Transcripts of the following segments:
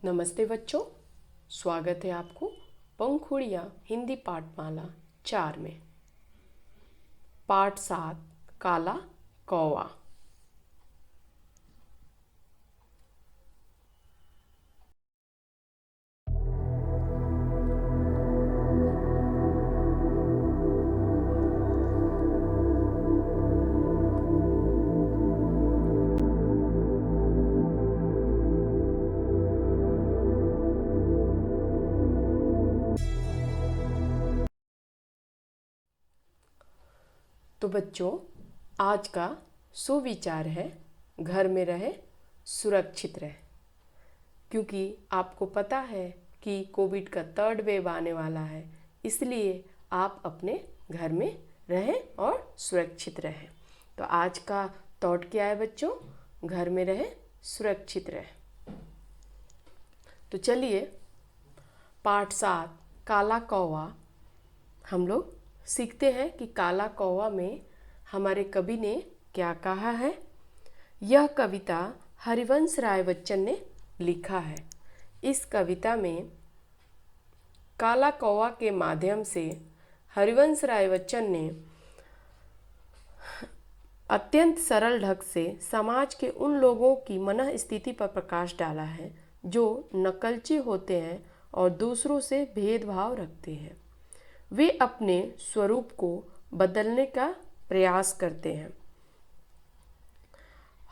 नमस्ते बच्चों, स्वागत है आपको पंखुड़ियाँ हिंदी पाठमाला 4 में। पाठ 7 काला कौवा। तो बच्चों, आज का सुविचार है घर में रहे, सुरक्षित रहे। क्योंकि आपको पता है कि कोविड का 3rd वेव आने वाला है, इसलिए आप अपने घर में रहें और सुरक्षित रहें। तो आज का थॉट क्या है बच्चों? घर में रहे, सुरक्षित रहे। तो चलिए पाठ 7 काला कौवा हम लोग सीखते हैं कि काला कौवा में हमारे कवि ने क्या कहा है। यह कविता हरिवंश राय बच्चन ने लिखा है। इस कविता में काला कौवा के माध्यम से हरिवंश राय बच्चन ने अत्यंत सरल ढंग से समाज के उन लोगों की मन स्थिति पर प्रकाश डाला है जो नकलची होते हैं और दूसरों से भेदभाव रखते हैं। वे अपने स्वरूप को बदलने का प्रयास करते हैं।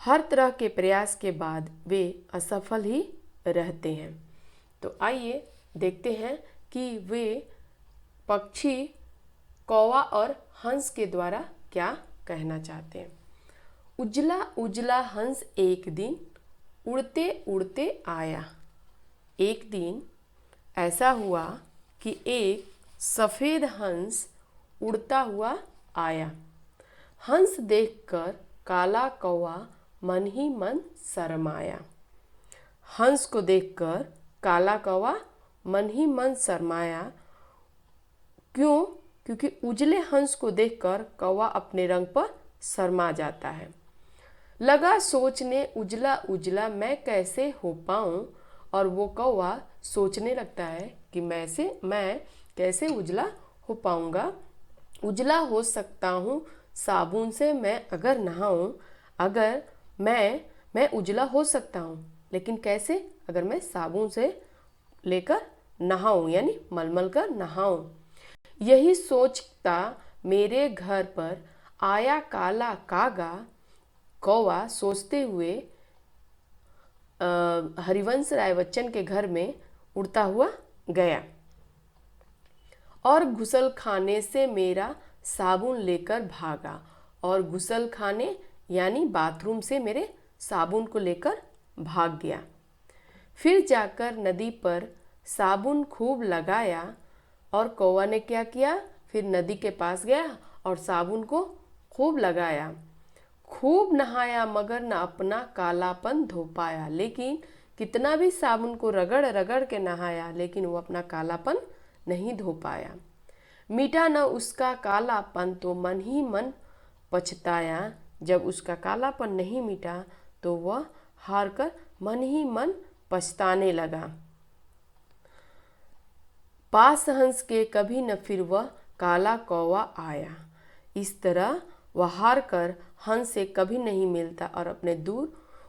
हर तरह के प्रयास के बाद वे असफल ही रहते हैं। तो आइए देखते हैं कि वे पक्षी कौवा और हंस के द्वारा क्या कहना चाहते हैं। उजला उजला हंस एक दिन उड़ते उड़ते आया। एक दिन ऐसा हुआ कि एक सफ़ेद हंस उड़ता हुआ आया। हंस देखकर काला कौवा मन ही मन शर्माया। हंस को देखकर काला कौवा मन ही मन शर्माया। क्यों? क्योंकि उजले हंस को देखकर कौवा अपने रंग पर शर्मा जाता है। लगा सोचने उजला उजला मैं कैसे हो पाऊँ, और वो कौवा सोचने लगता है कि मैं कैसे उजला हो पाऊँगा। उजला हो सकता हूँ साबुन से मैं अगर नहाऊँ। अगर मैं उजला हो सकता हूँ, लेकिन कैसे? अगर मैं साबुन से लेकर नहाऊँ, यानी मलमल कर नहाऊँ। यही सोचता मेरे घर पर आया काला कागा। कौवा सोचते हुए हरिवंश राय बच्चन के घर में उड़ता हुआ गया और गुसल खाने से मेरा साबुन लेकर भागा। और गुसल खाने यानी बाथरूम से मेरे साबुन को लेकर भाग गया। फिर जाकर नदी पर साबुन खूब लगाया। और कौवा ने क्या किया? फिर नदी के पास गया और साबुन को खूब लगाया। खूब नहाया मगर न अपना कालापन धो पाया। लेकिन कितना भी साबुन को रगड़ रगड़ के नहाया, लेकिन वो अपना कालापन नहीं धो पाया। मीठा न उसका कालापन तो मन ही मन पछताया। जब उसका कालापन नहीं मीठा तो वह हार कर मन ही मन पछताने लगा। पास हंस के कभी न फिर वह काला कौवा आया। इस तरह वह हार कर हंस से कभी नहीं मिलता और अपने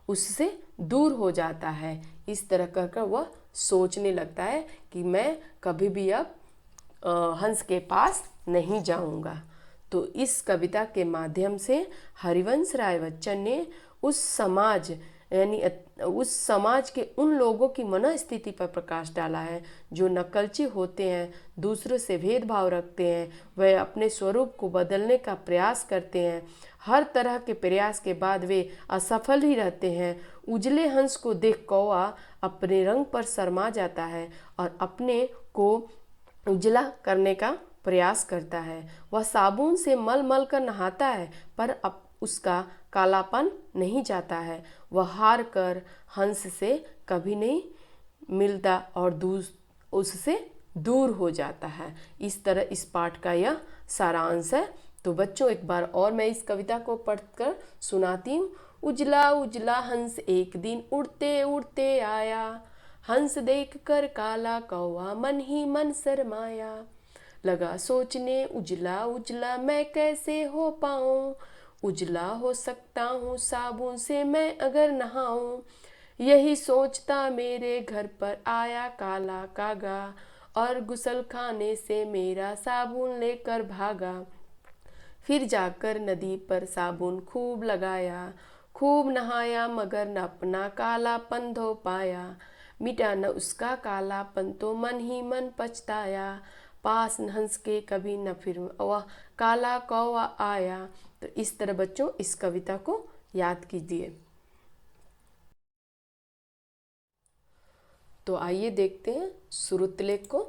उससे दूर हो जाता है। इस तरह कहकर वह सोचने लगता है कि मैं कभी भी अब हंस के पास नहीं जाऊंगा। तो इस कविता के माध्यम से हरिवंश राय बच्चन ने उस समाज के उन लोगों की मनोस्थिति पर प्रकाश डाला है जो नकलची होते हैं, दूसरों से भेदभाव रखते हैं, वह अपने स्वरूप को बदलने का प्रयास करते हैं। हर तरह के प्रयास के बाद वे असफल ही रहते हैं। उजले हंस को देख कौवा अपने रंग पर शर्मा जाता है और अपने को उजला करने का प्रयास करता है। वह साबुन से मल मल कर नहाता है, पर अब उसका कालापन नहीं जाता है। वह हार कर हंस से कभी नहीं मिलता और उससे दूर हो जाता है। इस तरह इस पाठ का यह सारांश है। तो बच्चों, एक बार और मैं इस कविता को पढ़कर सुनाती हूँ। उजला उजला हंस एक दिन उड़ते उड़ते आया। हंस देख कर काला कौवा मन ही मन शरमाया। लगा सोचने उजला उजला मैं कैसे हो पाऊं, उजला हो सकता हूँ साबुन से मैं अगर नहाऊं। यही सोचता मेरे घर पर आया काला कागा, और गुसल खाने से मेरा साबुन लेकर भागा। फिर जाकर नदी पर साबुन खूब लगाया, खूब नहाया मगर न अपना कालापन धो पाया। मिटा न उसका कालापन तो मन ही मन पछताया। पास हंस के कभी न फिर वह काला कौवा आया। तो इस तरह बच्चों इस कविता को याद कीजिए। तो आइए देखते हैं श्रुतलेख को।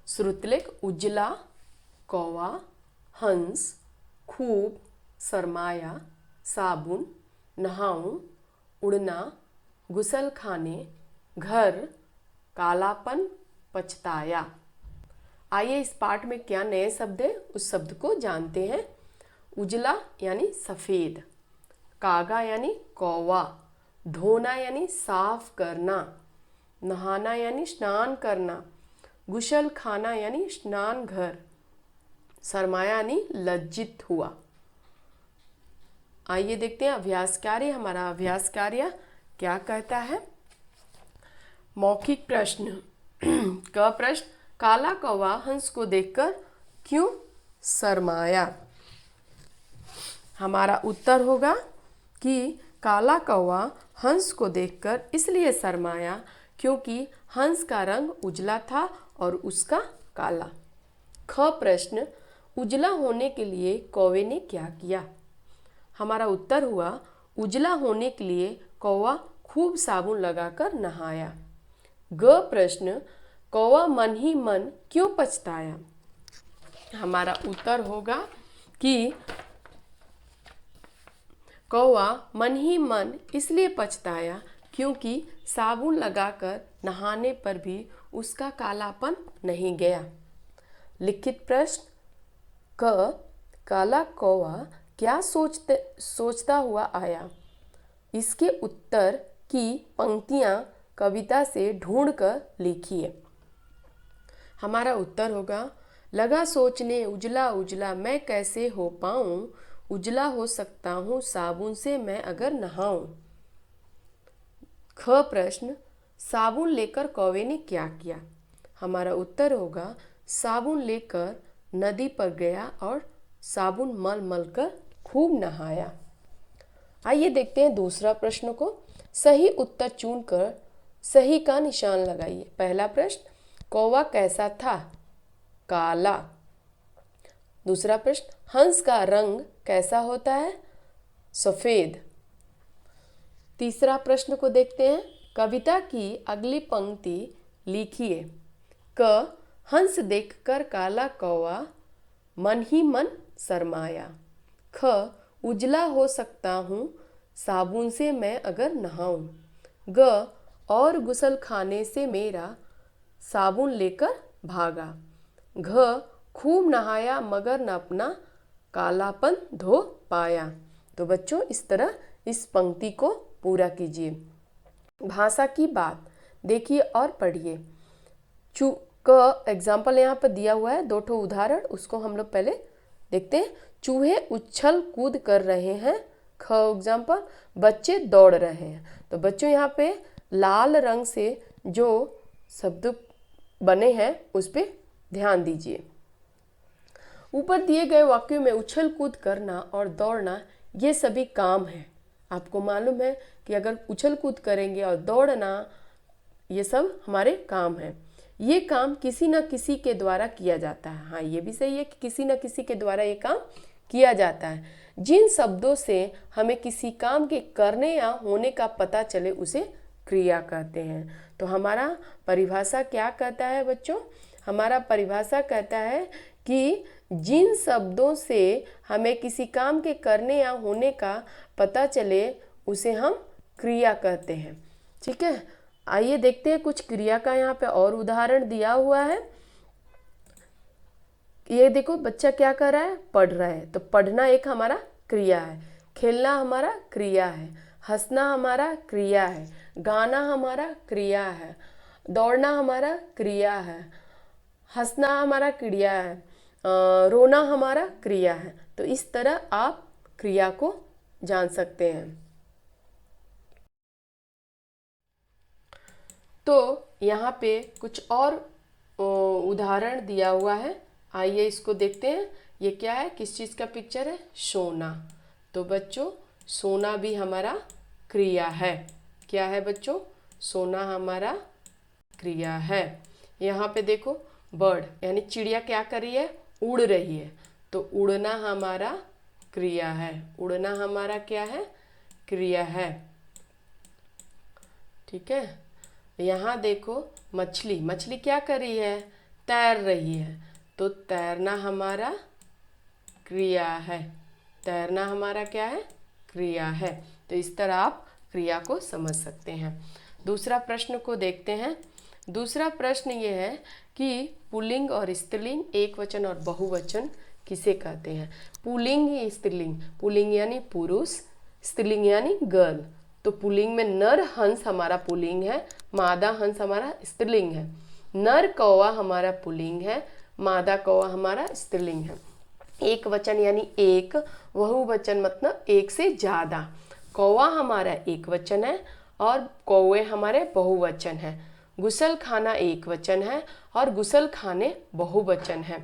श्रुतलेख उजला, कौवा, हंस, खूब, सरमाया, साबुन, नहाऊं, उड़ना, गुसल खाने, घर, कालापन, पछताया। आइए इस पाठ में क्या नए शब्द है उस शब्द को जानते हैं। उजला यानी सफ़ेद, कागा यानी कौवा, धोना यानी साफ करना, नहाना यानी स्नान करना, गुसल खाना यानी स्नान घर, सरमाया यानी लज्जित हुआ। आइए देखते हैं अभ्यास कार्य। हमारा अभ्यास कार्य क्या कहता है। मौखिक प्रश्न का प्रश्न, काला कौवा हंस को देखकर क्यों शर्माया। हमारा उत्तर होगा कि काला कौवा हंस को देखकर इसलिए शर्माया क्योंकि हंस का रंग उजला था और उसका काला। ख प्रश्न, उजला होने के लिए कौवे ने क्या किया। हमारा उत्तर हुआ उजला होने के लिए कौवा खूब साबुन लगाकर नहाया। ग प्रश्न, कौवा मन ही मन क्यों पछताया। हमारा उत्तर होगा कि कौवा मन ही मन इसलिए पछताया क्योंकि साबुन लगाकर नहाने पर भी उसका कालापन नहीं गया। लिखित प्रश्न क, काला कौवा क्या सोचता हुआ आया। इसके उत्तर की पंक्तियाँ कविता से ढूंढकर लिखिए। हमारा उत्तर होगा, लगा सोचने उजला उजला मैं कैसे हो पाऊँ, उजला हो सकता हूँ साबुन से मैं अगर नहाऊं। ख प्रश्न, साबुन लेकर कौवे ने क्या किया। हमारा उत्तर होगा साबुन लेकर नदी पर गया और साबुन मल मल कर खूब नहाया। आइए देखते हैं दूसरा प्रश्न को। सही उत्तर चुनकर सही का निशान लगाइए। पहला प्रश्न, कौवा कैसा था। काला। दूसरा प्रश्न, हंस का रंग कैसा होता है। सफ़ेद। तीसरा प्रश्न को देखते हैं। कविता की अगली पंक्ति लिखिए। क, हंस देखकर काला कौवा मन ही मन शर्माया। ख, उजला हो सकता हूँ साबुन से मैं अगर नहाऊं। ग, और गुसल खाने से मेरा साबुन लेकर भागा। घ, खूब नहाया मगर न अपना कालापन धो पाया। तो बच्चों इस तरह इस पंक्ति को पूरा कीजिए। भाषा की बात देखिए और पढ़िए। क एग्जाम्पल यहाँ पर दिया हुआ है, दो ठो उदाहरण, उसको हम लोग पहले देखते हैं। चूहे उछल कूद कर रहे हैं। ख एग्जाम्पल, बच्चे दौड़ रहे हैं। तो बच्चों यहाँ पे लाल रंग से जो शब्द बने हैं उस पर ध्यान दीजिए। ऊपर दिए गए वाक्यों में उछल कूद करना और दौड़ना ये सभी काम है। आपको मालूम है कि अगर उछल कूद करेंगे और दौड़ना ये सब हमारे काम हैं। ये काम किसी न किसी के द्वारा किया जाता है। हाँ, ये भी सही है कि किसी न किसी के द्वारा ये काम किया जाता है। जिन शब्दों से हमें किसी काम के करने या होने का पता चले उसे क्रिया कहते हैं। तो हमारा परिभाषा क्या कहता है बच्चों। हमारा परिभाषा कहता है कि जिन शब्दों से हमें किसी काम के करने या होने का पता चले उसे हम क्रिया कहते हैं। ठीक है, आइए देखते हैं कुछ क्रिया का यहाँ पे और उदाहरण दिया हुआ है। ये देखो बच्चा क्या कर रहा है, पढ़ रहा है। तो पढ़ना एक हमारा क्रिया है। खेलना हमारा क्रिया है। हंसना हमारा क्रिया है। गाना हमारा क्रिया है, दौड़ना हमारा क्रिया है, हंसना हमारा क्रिया है, रोना हमारा क्रिया है। तो इस तरह आप क्रिया को जान सकते हैं। तो यहाँ पे कुछ और उदाहरण दिया हुआ है, आइए इसको देखते हैं। ये क्या है, किस चीज़ का पिक्चर है, सोना। तो बच्चों सोना भी हमारा क्रिया है। क्या है बच्चों, सोना हमारा क्रिया है। यहाँ पे देखो बर्ड यानी चिड़िया क्या कर रही है, उड़ रही है। तो उड़ना हमारा क्रिया है, उड़ना हमारा क्या है, क्रिया है। ठीक है। यहाँ देखो मछली, मछली क्या कर रही है, तैर रही है। तो तैरना हमारा क्रिया है, तैरना हमारा क्या है, क्रिया है। तो इस तरह आप क्रिया को समझ सकते हैं। दूसरा प्रश्न को देखते हैं। दूसरा प्रश्न ये है कि पुल्लिंग और स्त्रीलिंग, एक वचन और बहुवचन किसे कहते हैं। पुल्लिंग ही स्त्रीलिंग, पुल्लिंग यानी पुरुष, स्त्रीलिंग यानी गर्ल। तो पुल्लिंग में नर हंस हमारा पुल्लिंग है, मादा हंस हमारा स्त्रीलिंग है। नर कौवा हमारा पुल्लिंग है, मादा कौवा हमारा स्त्रीलिंग है। एक वचन यानी एक, बहुवचन मतलब एक से ज़्यादा। कौवा हमारा एक वचन है और कौवे हमारे बहुवचन है। गुसल खाना एक वचन है और गुसल खाने बहुवचन है।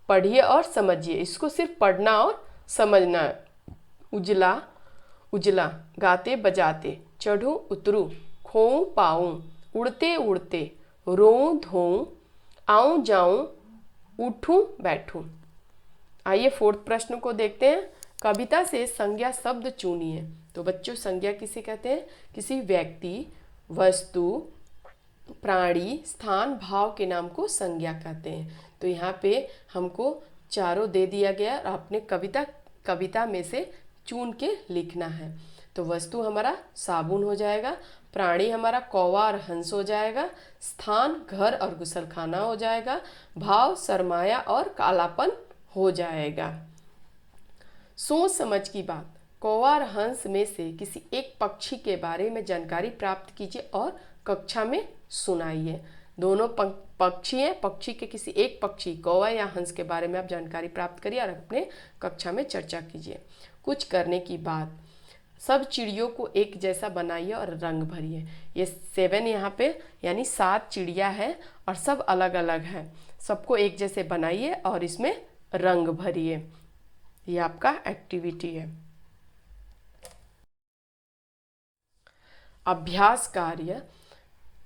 पढ़िए और समझिए, इसको सिर्फ पढ़ना और समझना है। उजला उजला, गाते बजाते, चढ़ूं उतरूं, खोऊं पाऊं, उड़ते उड़ते, रोऊं धोऊं, आऊं जाऊं, उठूं बैठूं। आइए फोर्थ प्रश्न को देखते हैं। कविता से संज्ञा शब्द चुनिए। तो बच्चों संज्ञा किसे कहते हैं, किसी व्यक्ति, वस्तु, प्राणी, स्थान, भाव के नाम को संज्ञा कहते हैं। तो यहाँ पे हमको चारों दे दिया गया और आपने कविता में से चुन के लिखना है। तो वस्तु हमारा साबुन हो जाएगा, प्राणी हमारा कौवा और हंस हो जाएगा, स्थान घर और गुसलखाना हो जाएगा, भाव सरमाया और कालापन हो जाएगा। सोच समझ की बात, कौवा और हंस में से किसी एक पक्षी के बारे में जानकारी प्राप्त कीजिए और कक्षा में सुनाइए। दोनों पक्षी हैं, पक्षी के किसी एक पक्षी कौवा या हंस के बारे में आप जानकारी प्राप्त करिए और अपने कक्षा में चर्चा कीजिए। कुछ करने की बात, सब चिड़ियों को एक जैसा बनाइए और रंग भरिए। ये 7 यहाँ पे यानी 7 चिड़िया है और सब अलग अलग है। सबको एक जैसे बनाइए और इसमें रंग भरिए। ये आपका एक्टिविटी है। अभ्यास कार्य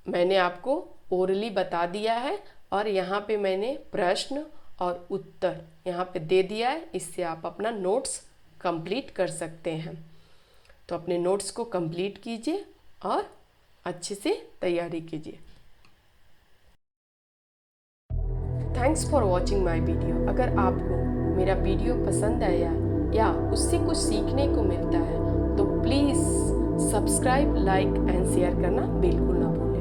मैंने आपको ओरली बता दिया है और यहाँ पे मैंने प्रश्न और उत्तर यहाँ पे दे दिया है। इससे आप अपना नोट्स कंप्लीट कर सकते हैं। तो अपने नोट्स को कंप्लीट कीजिए और अच्छे से तैयारी कीजिए। Thanks for watching my video. अगर आपको मेरा वीडियो पसंद आया या उससे कुछ सीखने को मिलता है तो please subscribe, like and share करना बिल्कुल ना भूलें।